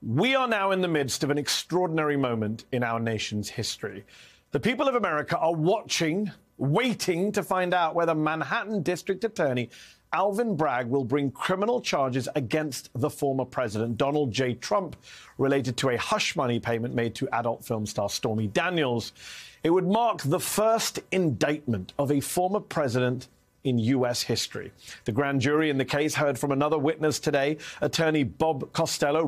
We are now in the midst of an extraordinary moment in our nation's history. The people of America are watching, waiting to find out whether Manhattan District Attorney Alvin Bragg will bring criminal charges against the former president, Donald J. Trump, related to a hush money payment made to adult film star Stormy Daniels. It would mark the first indictment of a former president in U.S. history. The grand jury in the case heard from another witness today, attorney Robert Costello,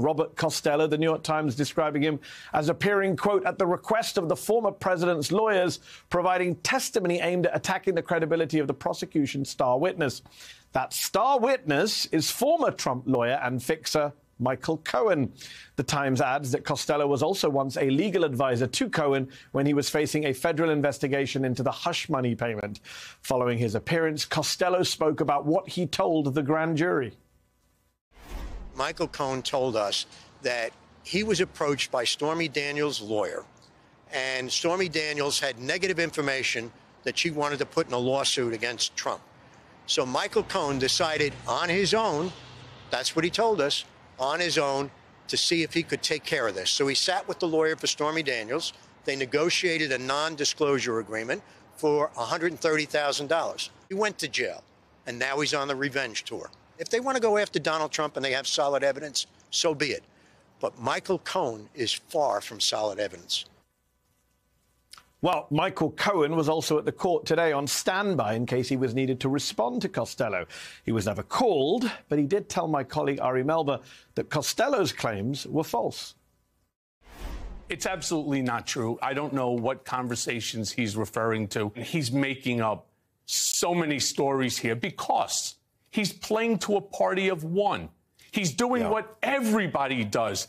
the New York Times describing him as appearing, quote, at the request of the former president's lawyers, providing testimony aimed at attacking the credibility of the prosecution's star witness. That star witness is former Trump lawyer and fixer Michael Cohen. The Times adds that Costello was also once a legal advisor to Cohen when he was facing a federal investigation into the hush money payment. Following his appearance, Costello spoke about what he told the grand jury. Michael Cohen told us that he was approached by Stormy Daniels' lawyer, and Stormy Daniels had negative information that she wanted to put in a lawsuit against Trump. So Michael Cohen decided on his own, that's what he told us, on his own, to see if he could take care of this. So he sat with the lawyer for Stormy Daniels. They negotiated a non-disclosure agreement for $130,000. He went to jail, and now he's on the revenge tour. If they want to go after Donald Trump and they have solid evidence, so be it. But Michael Cohen is far from solid evidence. Well, Michael Cohen was also at the court today on standby in case he was needed to respond to Costello. He was never called, but he did tell my colleague Ari Melber that Costello's claims were false. It's absolutely not true. I don't know what conversations he's referring to. He's making up so many stories here because he's playing to a party of one. He's doing what everybody does.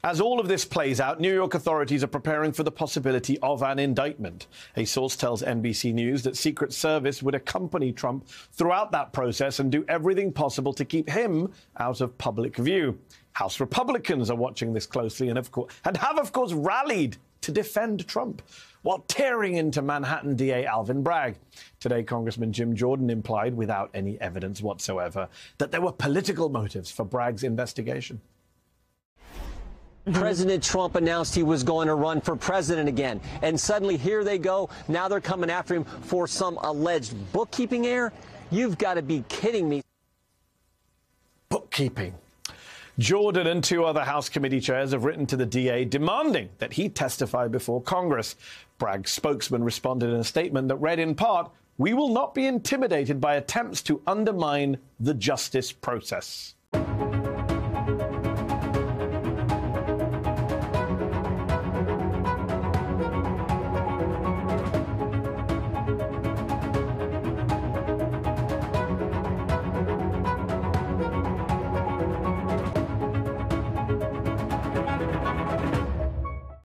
As all of this plays out, New York authorities are preparing for the possibility of an indictment. A source tells NBC News that Secret Service would accompany Trump throughout that process and do everything possible to keep him out of public view. House Republicans are watching this closely and have, of course, rallied to defend Trump while tearing into Manhattan DA Alvin Bragg. Today, Congressman Jim Jordan implied, without any evidence whatsoever, that there were political motives for Bragg's investigation. President Trump announced he was going to run for president again. And suddenly, here they go. Now they're coming after him for some alleged bookkeeping error. You've got to be kidding me. Bookkeeping. Jordan and two other House committee chairs have written to the DA demanding that he testify before Congress. Bragg's spokesman responded in a statement that read in part, "We will not be intimidated by attempts to undermine the justice process."